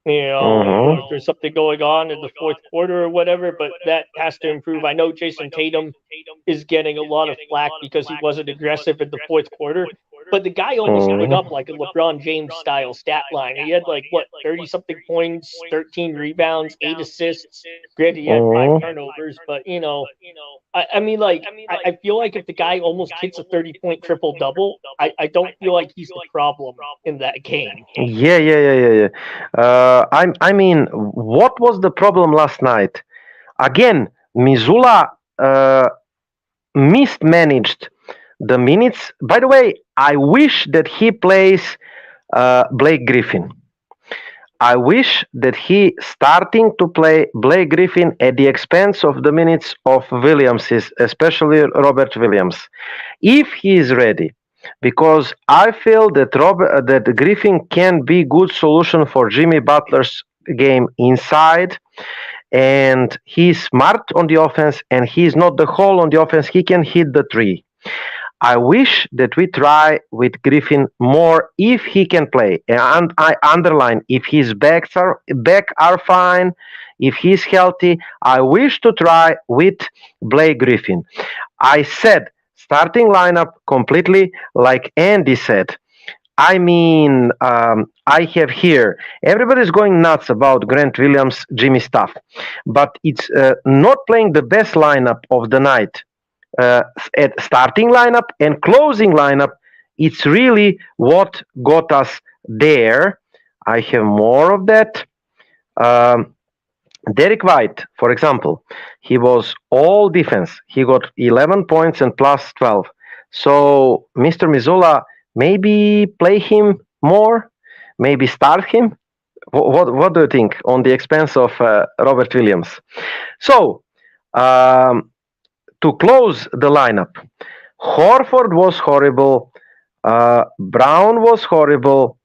Mhm. If there's something going on in the fourth quarter or whatever, but that has to improve. I know Jason Tatum is getting a lot of flack because he wasn't aggressive in the fourth quarter, but the guy almost put Mhm. up like a LeBron James style stat line. He had like what 30 something points, 13 rebounds, 8 assists. Granted, he had 5 turnovers, but I mean, like, I feel like if the guy almost hits a 30-point triple double, I don't feel like he's the problem in that game. Yeah. I mean, what was the problem last night? Again, Missoula mismanaged the minutes. By the way, I wish that he plays Blake Griffin. I wish that he starting to play Blake Griffin at the expense of the minutes of Williams, especially Robert Williams, if he is ready. Because I feel that Griffin can be good solution for Jimmy Butler's game inside, and he's smart on the offense, and he's not the hole on the offense. He can hit the three. I wish that we try with Griffin more if he can play. And I underline if his back are fine, if he's healthy. I wish to try with Blake Griffin. I said starting lineup completely like Andy said. I mean, I have here. Everybody's going nuts about Grant Williams, Jimmy stuff, but it's not playing the best lineup of the night uh, at starting lineup and closing lineup. It's really what got us there. I have more of that. Um, Derek White, for example, he was all defense. He got 11 points and plus 12. So, Mr. Missoula, maybe play him more, maybe start him. What do you think on the expense of Robert Williams? So, um, to close the lineup, Horford was horrible. Brown was horrible.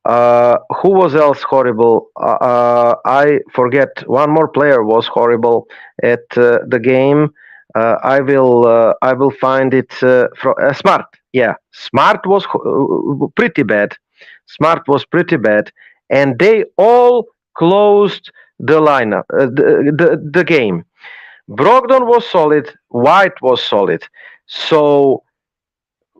Who was else horrible? I forget. One more player was horrible at the game. I will find it from Smart. Yeah, Smart was pretty bad. Smart was pretty bad, and they all closed the lineup, the game. Brogdon was solid. White was solid. So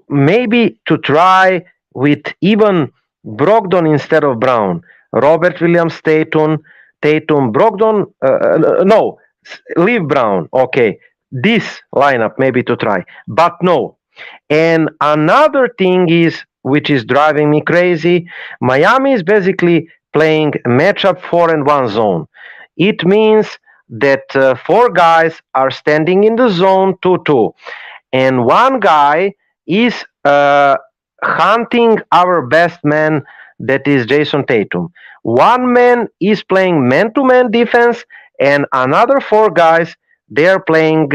maybe to try with even Brogdon instead of Brown. Robert Williams, Tatum, Brogdon. No, leave Brown. Okay, this lineup maybe to try, but no. And another thing is, which is driving me crazy, Miami is basically playing matchup 4-1 zone. It means that 4 guys are standing in the zone 2-2, and one guy is hunting our best man, that is Jason Tatum. One man is playing man-to-man defense, and another 4 guys they are playing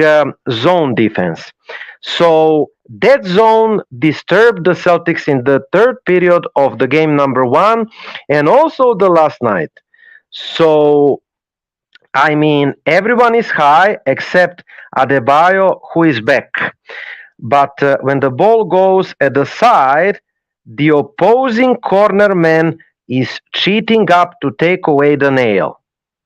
zone defense. So that zone disturbed the Celtics in the third period of the game number one and also the last night. So, I mean, everyone is high except Adebayo, who is back. But when the ball goes at the side, the opposing corner man is cheating up to take away the nail.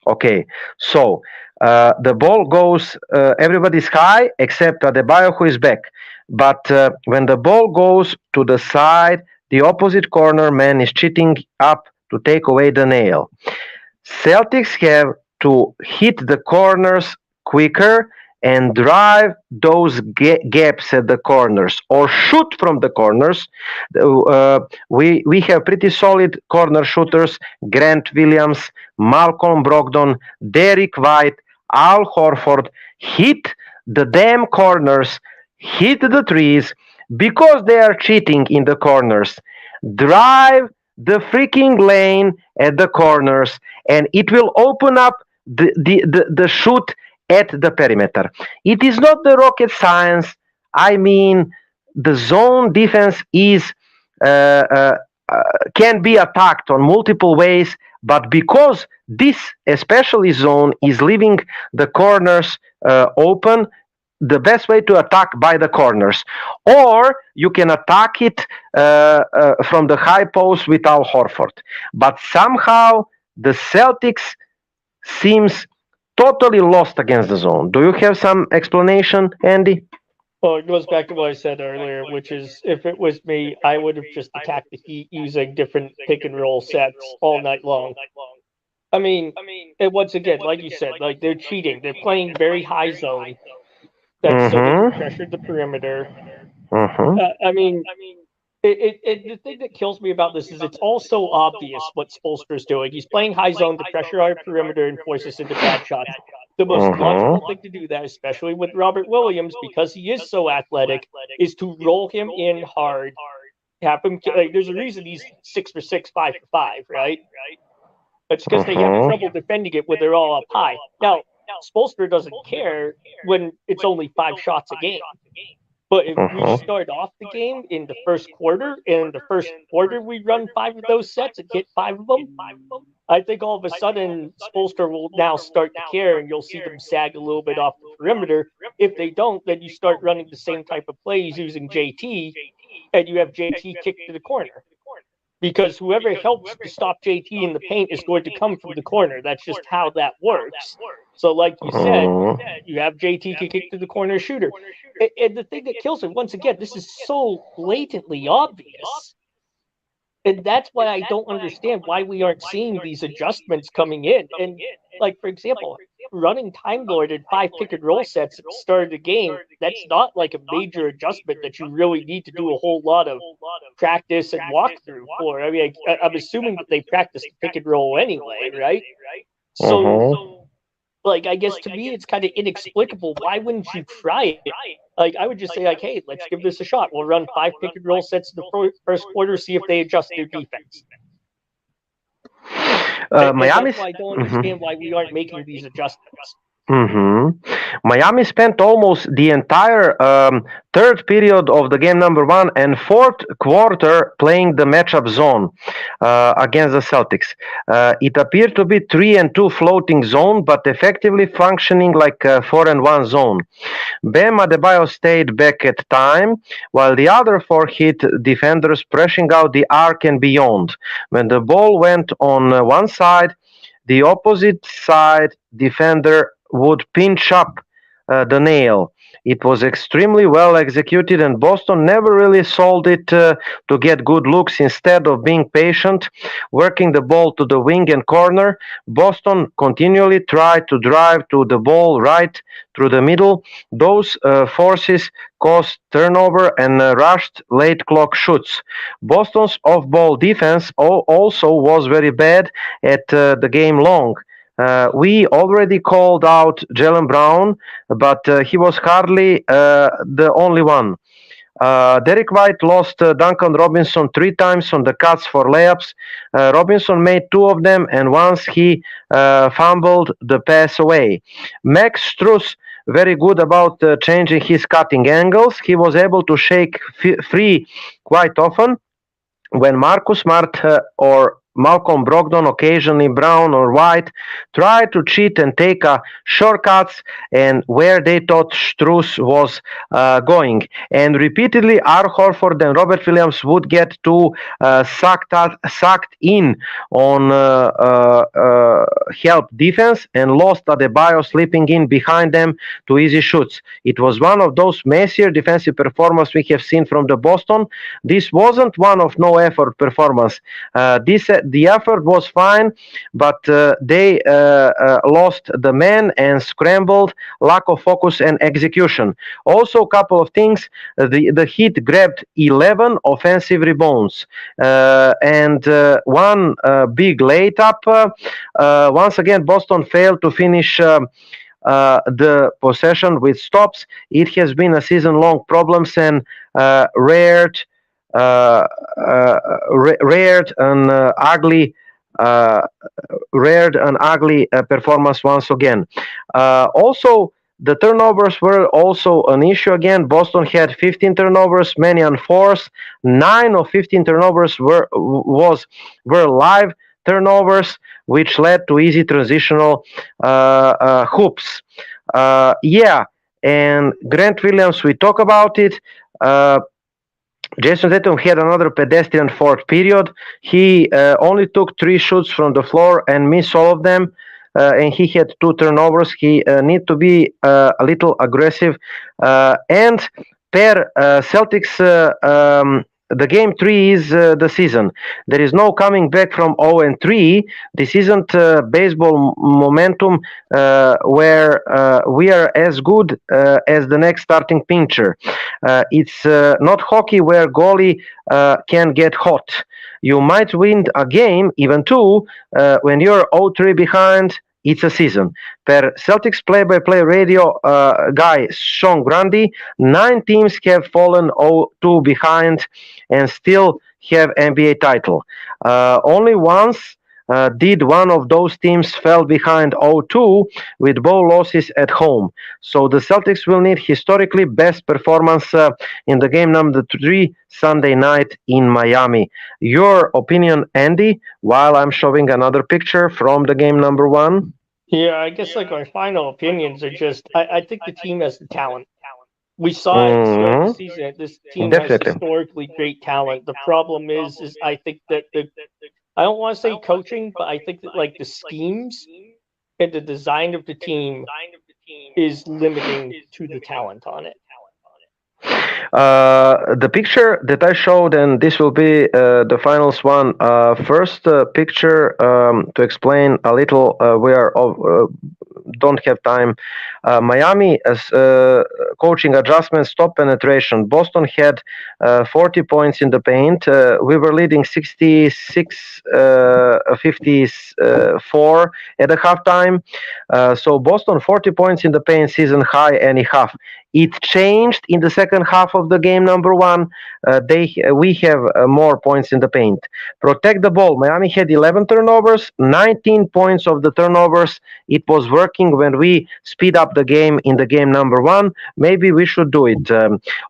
Okay, so the ball goes, everybody's high except Adebayo, who is back. But when the ball goes to the side, the opposite corner man is cheating up to take away the nail. Celtics have to hit the corners quicker and drive those gaps at the corners or shoot from the corners. We have pretty solid corner shooters: Grant Williams, Malcolm Brogdon, Derek White, Al Horford. Hit the damn corners, hit the trees because they are cheating in the corners. Drive the freaking lane at the corners, and it will open up the shoot at the perimeter. It is not the rocket science. I mean, the zone defense is can be attacked on multiple ways, but because this especially zone is leaving the corners open, the best way to attack by the corners, or you can attack it from the high post with Al Horford. But somehow the Celtics seems totally lost against the zone. Do you have some explanation, Andy? Well, it goes back to what I said earlier, which is if it was me, I would have just attacked the Heat using different pick and roll sets all night long. I mean, and once again, like you said, like they're cheating. They're playing very high zone. That's so they can pressure the perimeter. I mean, the thing that kills me about this is it's all so obvious what Spoelstra's doing. He's playing high zone to pressure our perimeter and force us into bad shots. The most logical thing to do that, especially with Robert Williams, because he is so athletic, is to roll him in hard. Have him. Like, there's a reason he's 6 for 6, 5 for 5, right? It's because they have trouble defending it when they're all up high. Now, Spoelstra doesn't care when it's only 5 shots a game. But if we start off the game in the first quarter, and the first quarter we run 5 of those sets and hit 5 of them, I think all of a sudden Spoelstra will now start to care, and you'll see them sag a little bit off the perimeter. If they don't, then you start running the same type of plays using JT, and you have JT kicked to the corner. Because whoever helps to stop JT in the paint is going to come from the corner. That's just how that works. So like you said, you have JT kick to the corner shooter. And the thing that kills it, once again, this is so blatantly obvious. And that's why I don't understand why we aren't seeing these adjustments coming in. And like, for example, running Time Lord in 5 pick and roll sets at the start of the game, that's not like a major adjustment that you really need to do a whole lot of practice and walkthrough for. I mean, I'm assuming that they practice pick and roll anyway, right? So, like, I guess to me, it's kind of inexplicable. Why wouldn't you try it? Like, I would just say, like, hey, let's give this a shot. We'll run 5 pick and roll sets in the first quarter, see if they adjust their defense. Miami's. I don't understand why we aren't making these adjustments. Miami spent almost the entire third period of the game number one and fourth quarter playing the matchup zone against the Celtics. It appeared to be 3-2 floating zone, but effectively functioning like a 4-1 zone. Bam Adebayo stayed back at time, while the other 4 hit defenders pressing out the arc and beyond. When the ball went on one side, the opposite side defender would pinch up the nail. It was extremely well executed, and Boston never really sold it to get good looks. Instead of being patient, working the ball to the wing and corner, Boston continually tried to drive to the ball right through the middle. Those forces caused turnover and rushed late clock shoots. Boston's off-ball defense also was very bad at the game long. We already called out Jaylen Brown, but he was hardly the only one. Derek White lost Duncan Robinson 3 times on the cuts for layups. Robinson made 2 of them, and once he fumbled the pass away. Max Strus very good about changing his cutting angles. He was able to shake free quite often when Marcus Smart or Malcolm Brogdon, occasionally Brown or White, tried to cheat and take shortcuts and where they thought Strus was going. And repeatedly, R. Horford and Robert Williams would get too sucked in on help defense and lost Adebayo slipping in behind them to easy shoots. It was one of those messier defensive performances we have seen from the Boston. This wasn't one of no effort performance. The effort was fine, but they lost the man and scrambled, lack of focus and execution. Also, a couple of things. The Heat grabbed 11 offensive rebounds and one big late up. Once again, Boston failed to finish the possession with stops. It has been a season-long problem and rare and ugly performance once again. Also, the turnovers were also an issue again. Boston had 15 turnovers, many unforced. 9 of 15 turnovers were live turnovers, which led to easy transitional hoops. And Grant Williams, we talk about it. Jason Tatum had another pedestrian fourth period. He only took 3 shoots from the floor and missed all of them. And he had 2 turnovers. He need to be a little aggressive. And per Celtics, the game 3 is the season. There is no coming back from 0-3. This isn't baseball momentum where we are as good as the next starting pitcher. It's not hockey where goalie can get hot. You might win a game, even 2, when you're 0-3 behind. It's a season. Per Celtics play-by-play radio guy Sean Grundy, 9 teams have fallen 0-2 behind and still have NBA title. Only once did one of those teams fell behind 0-2 with both losses at home. So the Celtics will need historically best performance in the game number 3 Sunday night in Miami. Your opinion, Andy, while I'm showing another picture from the game number 1? Yeah, I guess like my final opinions are just I think the team has the talent. We saw it throughout the season. This team has historically great talent. The problem is I think that I don't want to say coaching, but I think that like the schemes and the design of the team is limiting to the talent on it. The picture that I showed, and this will be the finals one. First picture to explain a little. We don't have time. Miami as coaching adjustments, top penetration. Boston had 40 points in the paint. We were leading 66-54 at the halftime. So Boston 40 points in the paint, season high and a half. It changed in the second half of the game number 1. We have more points in the paint. Protect the ball. Miami had 11 turnovers, 19 points of the turnovers. It was working when we speed up the game in the game number 1. Maybe we should do it.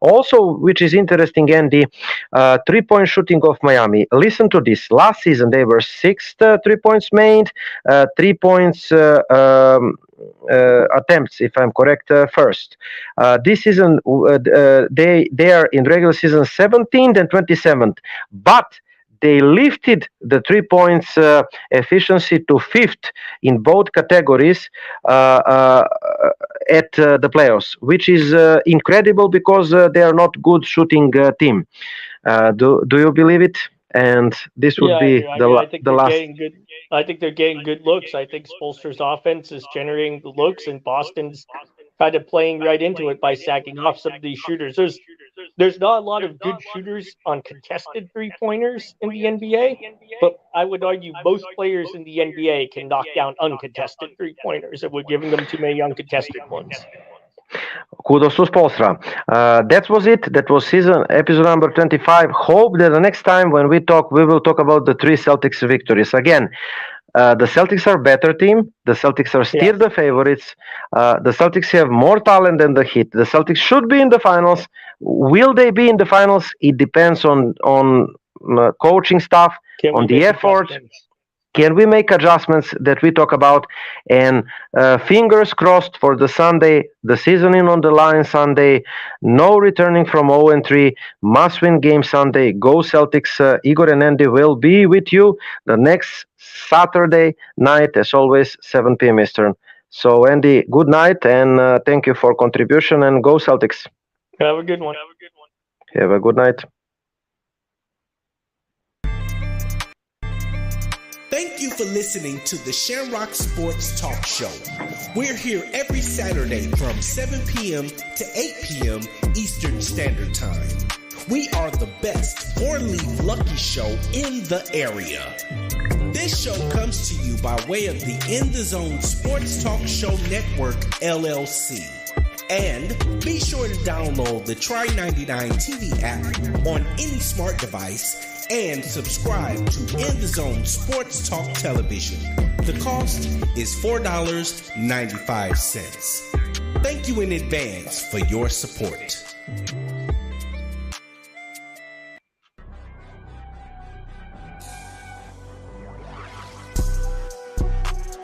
Also, which is interesting, Andy, 3-point shooting of Miami. Listen to this. Last season, they were 6th 3-points made, 3 points attempts, if I'm correct, first. This season, they are in regular season 17th and 27th, but they lifted the 3 points efficiency to 5th in both categories at the playoffs, which is incredible because they are not good shooting team. Do you believe it? And this would be the last. I think they're getting good looks. I think Spoelstra's offense is generating the looks, and Boston's kind of playing right into it by sacking off some of these shooters. There's not a lot of good shooters on contested 3-pointers in the NBA, but I would argue most players in the NBA can knock down uncontested 3-pointers, and we're giving them too many uncontested ones. Kudos to Spoelstra. That was it. That was season episode number 25. Hope that the next time when we talk, we will talk about the 3 Celtics victories. Again, The Celtics are a better team. The Celtics are still the favorites. The Celtics have more talent than the Heat. The Celtics should be in the finals. Will they be in the finals? It depends on coaching staff, on the effort. Can we make adjustments that we talk about? And fingers crossed for the Sunday, the season in on the line Sunday. No returning from 0-3. Must-win game Sunday. Go Celtics. Igor and Andy will be with you the next Saturday night, as always, 7 p.m. Eastern. So, Andy, good night, and thank you for contribution, and go Celtics. Have a good one. Have a good night. Thank you for listening to the Shamrock Sports Talk Show. We're here every Saturday from 7 p.m. to 8 p.m. Eastern Standard Time. We are the best 4-leaf lucky show in the area. This show comes to you by way of the In the Zone Sports Talk Show Network, LLC. And be sure to download the Try99 TV app on any smart device and subscribe to In the Zone Sports Talk Television. The cost is $4.95. Thank you in advance for your support.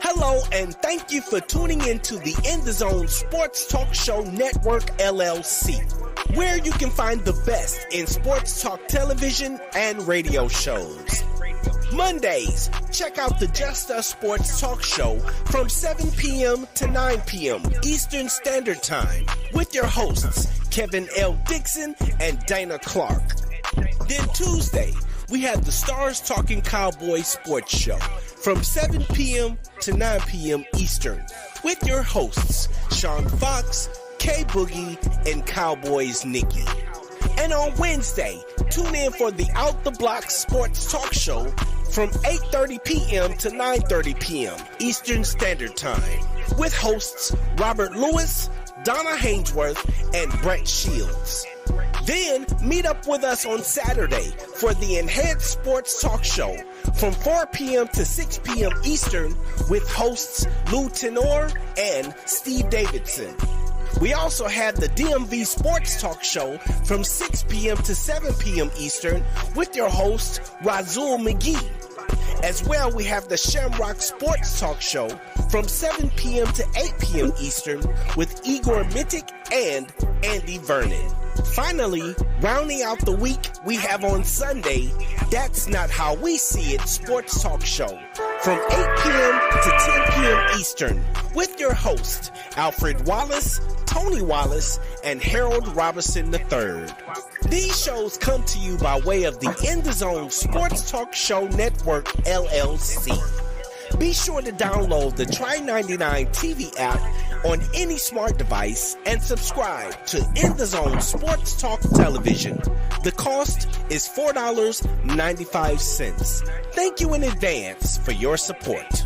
Hello, and thank you for tuning in to the In the Zone Sports Talk Show Network, LLC, where you can find the best in sports talk television and radio shows. Mondays, check out the Just Us Sports Talk Show from 7 p.m. to 9 p.m. Eastern Standard Time with your hosts, Kevin L. Dixon and Dana Clark. Then Tuesday, we have the Stars Talking Cowboys Sports Show from 7 p.m. to 9 p.m. Eastern with your hosts, Sean Fox, K-Boogie, and Cowboys Nikki. And on Wednesday, tune in for the Out the Block Sports Talk Show from 8:30 p.m. to 9:30 p.m. Eastern Standard Time with hosts Robert Lewis, Donna Hainsworth, and Brett Shields. Then meet up with us on Saturday for the Enhanced Sports Talk Show from 4 p.m. to 6 p.m. Eastern with hosts Lou Tenor and Steve Davidson. We also have the DMV Sports Talk Show from 6 p.m. to 7 p.m. Eastern with your host Razul McGee. As well, we have the Shamrock Sports Talk Show from 7 p.m. to 8 p.m. Eastern with Igor Mitic and Andy Vernon. Finally, rounding out the week, we have on Sunday, That's Not How We See It Sports Talk Show from 8 p.m. to 10 p.m. Eastern with your host, Alfred Wallace, Tony Wallace, and Harold Robinson III. These shows come to you by way of the In the Zone Sports Talk Show Network, LLC. Be sure to download the Try99 TV app on any smart device and subscribe to In the Zone Sports Talk Television. The cost is $4.95. Thank you in advance for your support.